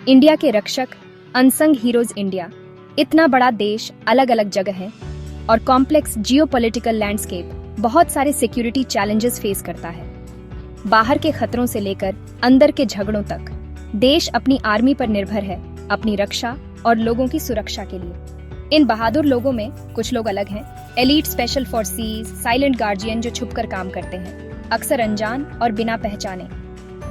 India के रक्षक, unsung heroes India. इतना बड़ा देश, अलग अलग जगह है और कॉम्प्लेक्स जियोपॉलिटिकल लैंडस्केप बहुत सारे सिक्योरिटी चैलेंजेस फेस करता है। बाहर के खतरों से लेकर अंदर के झगड़ों तक देश अपनी आर्मी पर निर्भर है, अपनी रक्षा और लोगों की सुरक्षा के लिए। इन बहादुर लोगों में कुछ लोग अलग हैं। Elite special forces, silent guardian जो छुपकर काम करते हैं, अक्सर अनजान और बिना पहचाने।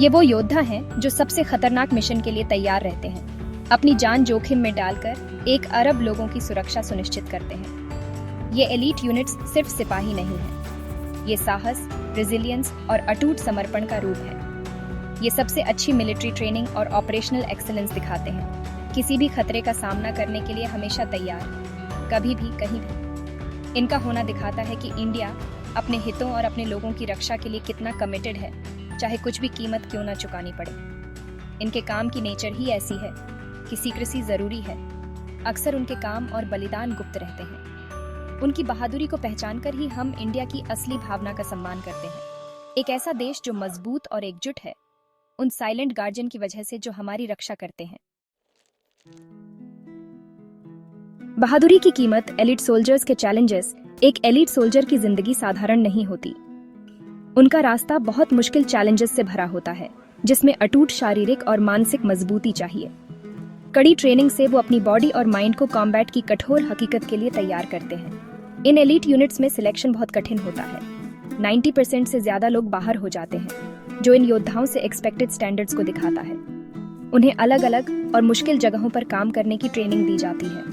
ये वो योद्धा हैं जो सबसे खतरनाक मिशन के लिए तैयार रहते हैं, अपनी जान जोखिम में डालकर 1 अरब लोगों की सुरक्षा सुनिश्चित करते हैं। ये एलीट यूनिट्स सिर्फ सिपाही नहीं हैं, ये साहस, रेजिलियंस और अटूट समर्पण का रूप है। ये सबसे अच्छी मिलिट्री ट्रेनिंग और ऑपरेशनल एक्सीलेंस दिखाते हैं, किसी भी खतरे का सामना करने के लिए हमेशा तैयार, कभी भी कहीं भी। इनका होना दिखाता है कि इंडिया अपने हितों और अपने लोगों की रक्षा के लिए कितना कमिटेड है, चाहे कुछ भी कीमत क्यों ना चुकानी पड़े। इनके काम की नेचर ही ऐसी है कि सीक्रेसी जरूरी है। अक्सर उनके काम और बलिदान गुप्त रहते हैं। उनकी बहादुरी को पहचानकर ही हम इंडिया की असली भावना का सम्मान करते हैं। एक ऐसा देश जो मजबूत और एकजुट है, उन साइलेंट गार्जियन की वजह से जो हमारी रक्षा करते हैं। बहादुरी की कीमत, एलीट सोल्जर्स के चैलेंजेस। एक एलीट सोल्जर की जिंदगी साधारण नहीं होती। उनका रास्ता बहुत मुश्किल चैलेंजेस से भरा होता है, जिसमें अटूट शारीरिक और मानसिक मजबूती चाहिए। कड़ी ट्रेनिंग से वो अपनी बॉडी और माइंड को कॉम्बैट की कठोर हकीकत के लिए तैयार करते हैं। इन एलीट यूनिट्स में सिलेक्शन बहुत कठिन होता है। 90% से ज्यादा लोग बाहर हो जाते हैं, जो इन योद्धाओं से एक्सपेक्टेड स्टैंडर्ड्स को दिखाता है। उन्हें अलग अलग और मुश्किल जगहों पर काम करने की ट्रेनिंग दी जाती है।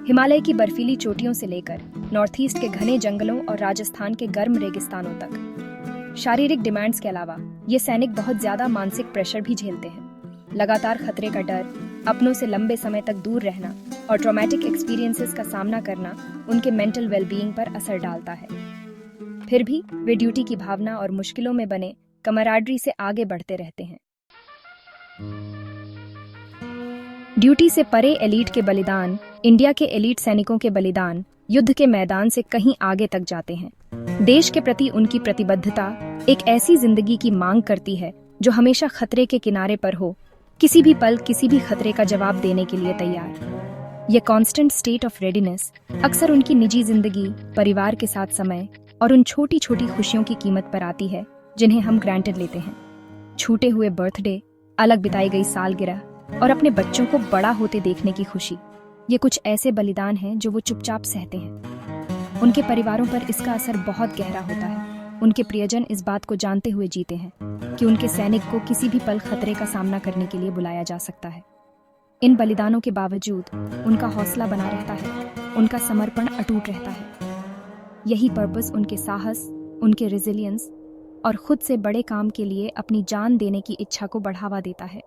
हिमालय की बर्फीली चोटियों से लेकर नॉर्थ ईस्ट के घने जंगलों और राजस्थान के गर्म रेगिस्तानों तक। शारीरिक डिमांड्स के अलावा ये सैनिक बहुत ज्यादा मानसिक प्रेशर भी झेलते हैं। लगातार खतरे का डर, अपनों से लंबे समय तक दूर रहना और ट्रॉमेटिक एक्सपीरियंसेस का सामना करना उनके मेंटल वेलबीइंग पर असर डालता है। फिर भी वे ड्यूटी की भावना और मुश्किलों में बने कमराडरी से आगे बढ़ते रहते हैं। ड्यूटी से परे एलीट के बलिदान, इंडिया के एलीट सैनिकों के बलिदान युद्ध के मैदान से कहीं आगे तक जाते हैं। देश के प्रति उनकी प्रतिबद्धता एक ऐसी जिंदगी की मांग करती है जो हमेशा खतरे के किनारे पर हो, किसी भी पल किसी भी खतरे का जवाब देने के लिए तैयार। ये कांस्टेंट स्टेट ऑफ रेडीनेस अक्सर उनकी निजी जिंदगी, परिवार के साथ समय और उन छोटी छोटी खुशियों की कीमत पर आती है जिन्हें हम ग्रांटेड लेते हैं। छूटे हुए बर्थडे, अलग बिताई गई सालगिरह और अपने बच्चों को बड़ा होते देखने की खुशी। ये कुछ ऐसे बलिदान हैं जो वो चुपचाप सहते हैं। उनके परिवारों पर इसका असर बहुत गहरा होता है। उनके प्रियजन इस बात को जानते हुए जीते हैं कि उनके सैनिक को किसी भी पल खतरे का सामना करने के लिए बुलाया जा सकता है। इन बलिदानों के बावजूद उनका हौसला बना रहता है, उनका समर्पण अटूट रहता है। यही पर्पस उनके साहस, उनके रेजिलियंस और खुद से बड़े काम के लिए अपनी जान देने की इच्छा को बढ़ावा देता है।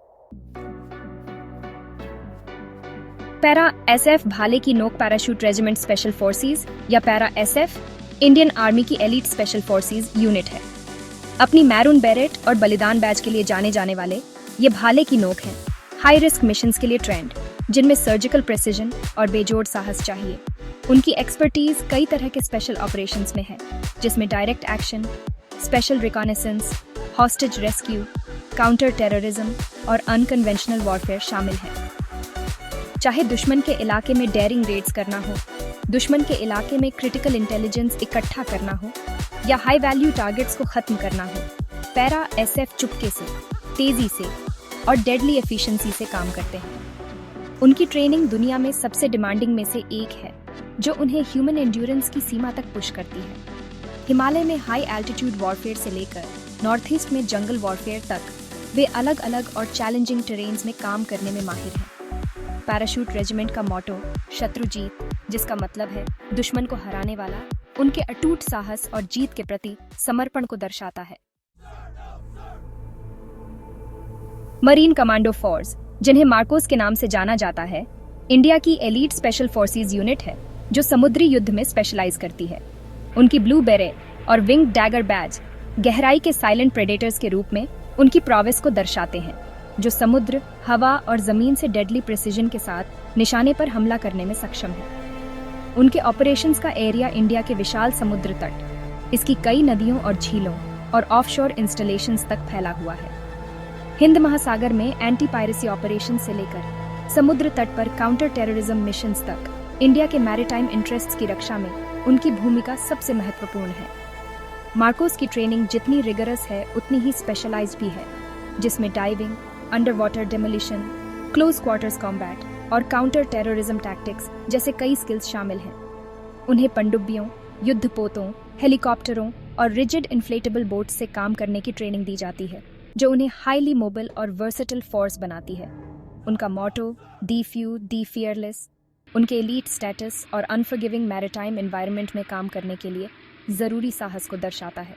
पैरा एसएफ भाले की नोक पैराशूट रेजिमेंट स्पेशल फोर्सेस या पैरा एसएफ इंडियन आर्मी की एलीट स्पेशल फोर्सेस यूनिट है। अपनी मैरून बेरेट और बलिदान बैज के लिए जाने जाने वाले ये भाले की नोक हैं। हाई रिस्क मिशंस के लिए ट्रेंड, जिनमें सर्जिकल प्रेसिजन और बेजोड़ साहस चाहिए। उनकी एक्सपर्टीज कई तरह के स्पेशल ऑपरेशंस में है, जिसमें direct action, special reconnaissance, hostage rescue, counter terrorism और अनकन्वेंशनल वॉरफेयर शामिल है। चाहे दुश्मन के इलाके में डेयरिंग रेड्स करना हो, दुश्मन के इलाके में क्रिटिकल इंटेलिजेंस इकट्ठा करना हो या हाई वैल्यू टारगेट्स को खत्म करना हो, पैरा एसएफ चुपके से, तेजी से और डेडली एफिशिएंसी से काम करते हैं। उनकी ट्रेनिंग दुनिया में सबसे डिमांडिंग में से एक है, जो उन्हें ह्यूमन एंड्योरेंस की सीमा तक पुश करती है। हिमालय में हाई एल्टीट्यूड वॉरफेयर से लेकर नॉर्थ ईस्ट में जंगल वॉरफेयर तक वे अलग अलग और चैलेंजिंग टेरेन्स में काम करने में माहिर हैं। पैराशूट रेजिमेंट का मोटो शत्रु जीत, जिसका मतलब है दुश्मन को हराने वाला, उनके अटूट साहस और जीत के प्रति समर्पण को दर्शाता है। मरीन कमांडो फोर्स, जिन्हें मार्कोस के नाम से जाना जाता है, इंडिया की एलीट स्पेशल फोर्सेस यूनिट है जो समुद्री युद्ध में स्पेशलाइज करती है। उनकी ब्लू बेरेट और विंग डैगर बैज गहराई के साइलेंट प्रेडेटर्स के रूप में उनकी प्रॉविस को दर्शाते हैं, जो समुद्र, हवा और जमीन से डेडली प्रिसिजन के साथ निशाने पर हमला करने में सक्षम है। उनके ऑपरेशंस का एरिया इंडिया के विशाल समुद्र तट, इसकी कई नदियों और झीलों और ऑफशोर इंस्टॉलेशंस तक फैला हुआ है। हिंद महासागर में एंटी पायरेसी ऑपरेशन से लेकर समुद्र तट पर काउंटर टेररिज्म मिशंस तक इंडिया के मैरीटाइम इंटरेस्ट्स की रक्षा में उनकी भूमिका सबसे महत्वपूर्ण है। मार्कोस की ट्रेनिंग जितनी रिगरस है उतनी ही स्पेशलाइज्ड भी है, जिसमें diving, under water demolition, close quarters combat और काउंटर टेररिज्म टैक्टिक्स जैसे कई स्किल्स शामिल हैं। उन्हें पनडुब्बियों, युद्धपोतों, हेलीकॉप्टरों और रिजिड इन्फ्लेटेबल बोट्स से काम करने की ट्रेनिंग दी जाती है, जो उन्हें हाईली मोबाइल और वर्सेटाइल फोर्स बनाती है। उनका मोटो दी फ्यू दी फियरलेस उनके एलीट स्टेटस और अनफॉरगिविंग मैरीटाइम एनवायरनमेंट में काम करने के लिए जरूरी साहस को दर्शाता है।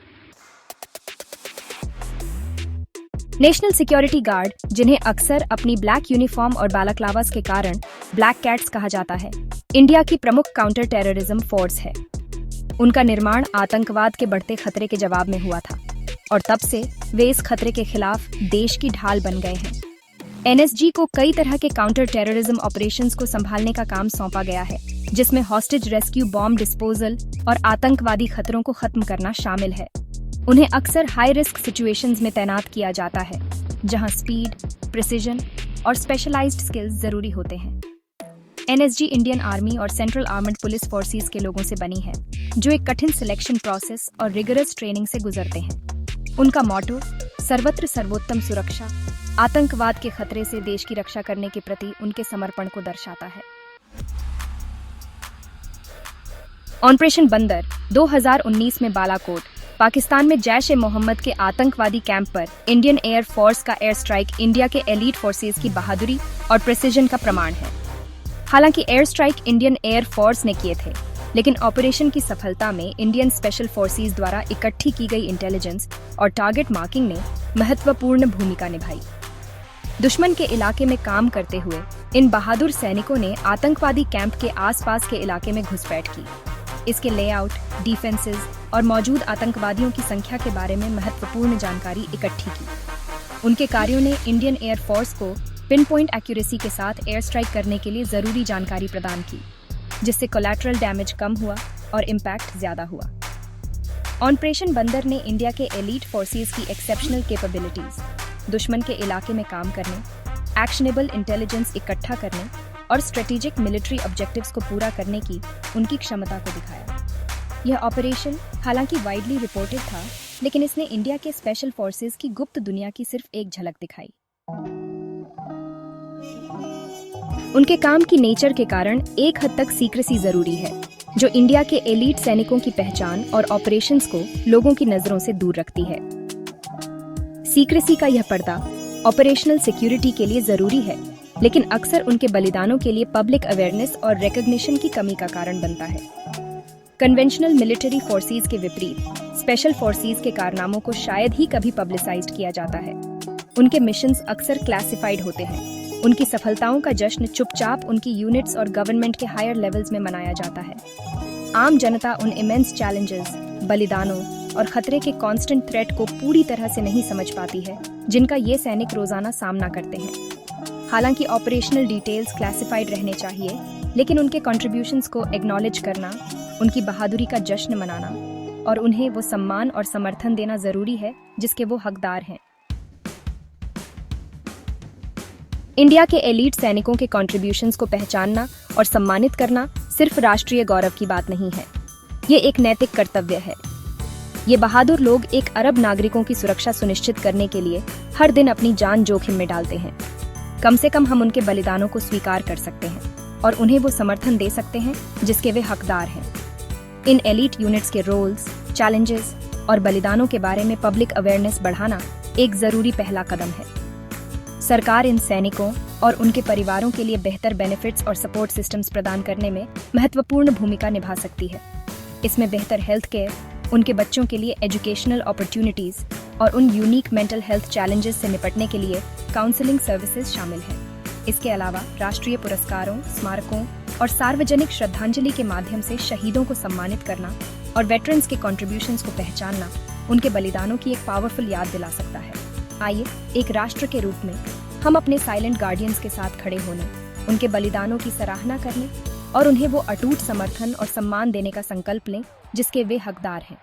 नेशनल सिक्योरिटी गार्ड, जिन्हें अक्सर अपनी ब्लैक यूनिफॉर्म और बालाक्लावास के कारण ब्लैक कैट्स कहा जाता है, इंडिया की प्रमुख काउंटर टेररिज्म फोर्स है। उनका निर्माण आतंकवाद के बढ़ते खतरे के जवाब में हुआ था और तब से वे इस खतरे के खिलाफ देश की ढाल बन गए हैं। एनएसजी को कई तरह के काउंटर टेररिज्म ऑपरेशंस को संभालने का काम सौंपा गया है, जिसमें हॉस्टेज रेस्क्यू, बॉम्ब डिस्पोजल और आतंकवादी खतरों को खत्म करना शामिल है। उन्हें अक्सर हाई रिस्क सिचुएशंस में तैनात किया जाता है, जहां स्पीड, प्रिसिजन और स्पेशलाइज्ड स्किल्स जरूरी होते हैं। एनएसजी इंडियन आर्मी और सेंट्रल आर्मड पुलिस फोर्सेस के लोगों से बनी है, जो एक कठिन सिलेक्शन प्रोसेस और रिगरस ट्रेनिंग से गुजरते हैं। उनका मोटो सर्वत्र सर्वोत्तम सुरक्षा आतंकवाद के खतरे से देश की रक्षा करने के प्रति उनके समर्पण को दर्शाता है। ऑपरेशन बंदर 2019 में बालाकोट, पाकिस्तान में जैश ए मोहम्मद के आतंकवादी कैंप पर इंडियन एयर फोर्स का एयर स्ट्राइक इंडिया के एलीट फोर्सेस की बहादुरी और प्रिसिजन का प्रमाण है। हालांकि air strike Indian air force ने किए थे, लेकिन ऑपरेशन की सफलता में इंडियन स्पेशल फोर्सेस द्वारा इकट्ठी की गई इंटेलिजेंस और टारगेट मार्किंग ने महत्वपूर्ण भूमिका निभाई। दुश्मन के इलाके में काम करते हुए इन बहादुर सैनिकों ने आतंकवादी कैंप के आसपास के इलाके में घुसपैठ की, इसके लेआउट, डिफेंसेस और मौजूद आतंकवादियों की संख्या के बारे में महत्वपूर्ण जानकारी इकट्ठी की। उनके कार्यों ने इंडियन एयर फोर्स को पिन पॉइंट एक्यूरेसी के साथ एयर स्ट्राइक करने के लिए जरूरी जानकारी प्रदान की, जिससे कोलैटरल डैमेज कम हुआ और इम्पैक्ट ज्यादा हुआ। ऑपरेशन बंदर ने इंडिया के एलीट फोर्सेस की एक्सेप्शनल कैपेबिलिटीज, दुश्मन के इलाके में काम करने, एक्शनेबल इंटेलिजेंस इकट्ठा करने और स्ट्रेटेजिक मिलिट्री ऑब्जेक्टिव्स को पूरा करने की उनकी क्षमता को दिखाया। यह ऑपरेशन हालांकि वाइडली रिपोर्टेड था, लेकिन इसने इंडिया के स्पेशल फोर्सेस की गुप्त दुनिया की सिर्फ एक झलक दिखाई। उनके काम की नेचर के कारण एक हद तक सीक्रेसी जरूरी है, जो इंडिया के एलीट सैनिकों की पहचान और ऑपरेशंस को लोगों की नजरों से दूर रखती है। सीक्रेसी का यह पर्दा ऑपरेशनल सिक्योरिटी के लिए जरूरी है, लेकिन अक्सर उनके बलिदानों के लिए पब्लिक अवेयरनेस और रिकॉग्निशन की कमी का कारण बनता है। कन्वेंशनल मिलिट्री फोर्सेस के विपरीत स्पेशल फोर्सेस के कारनामों को शायद ही कभी पब्लिसाइज्ड किया जाता है। उनके मिशंस अक्सर क्लासिफाइड होते हैं। उनकी सफलताओं का जश्न चुपचाप उनकी यूनिट्स और गवर्नमेंट के हायर लेवल्स में मनाया जाता है। आम जनता उन इमेंस चैलेंजेस, बलिदानों और खतरे के कांस्टेंट थ्रेट को पूरी तरह से नहीं समझ पाती है, जिनका ये सैनिक रोजाना सामना करते हैं। हालांकि ऑपरेशनल डिटेल्स क्लासिफाइड रहने चाहिए, लेकिन उनके कंट्रीब्यूशंस को एक्नॉलेज करना, उनकी बहादुरी का जश्न मनाना और उन्हें वो सम्मान और समर्थन देना जरूरी है जिसके वो हकदार हैं। इंडिया के एलीट सैनिकों के कंट्रीब्यूशंस को पहचानना और सम्मानित करना सिर्फ राष्ट्रीय गौरव की बात नहीं है, ये एक नैतिक कर्तव्य है। ये बहादुर लोग एक अरब नागरिकों की सुरक्षा सुनिश्चित करने के लिए हर दिन अपनी जान जोखिम में डालते हैं। कम से कम हम उनके बलिदानों को स्वीकार कर सकते हैं और उन्हें वो समर्थन दे सकते हैं जिसके वे हकदार हैं। इन एलीट यूनिट्स के रोल्स, चैलेंजेस और बलिदानों के बारे में पब्लिक अवेयरनेस बढ़ाना एक जरूरी पहला कदम है। सरकार इन सैनिकों और उनके परिवारों के लिए बेहतर बेनिफिट्स और सपोर्ट सिस्टम्स प्रदान करने में महत्वपूर्ण भूमिका निभा सकती है। इसमें बेहतर हेल्थ केयर, उनके बच्चों के लिए एजुकेशनल अपॉर्चुनिटीज और उन यूनिक मेंटल हेल्थ चैलेंजेस से निपटने के लिए काउंसलिंग सर्विसेज शामिल हैं। इसके अलावा राष्ट्रीय पुरस्कारों, स्मारकों और सार्वजनिक श्रद्धांजलि के माध्यम से शहीदों को सम्मानित करना और वेटरन्स के कंट्रीब्यूशंस को पहचानना उनके बलिदानों की एक पावरफुल याद दिला सकता है। आइए एक राष्ट्र के रूप में हम अपने साइलेंट गार्डियंस के साथ खड़े होने, उनके बलिदानों की सराहना करने और उन्हें वो अटूट समर्थन और सम्मान देने का संकल्प लें जिसके वे हकदार हैं।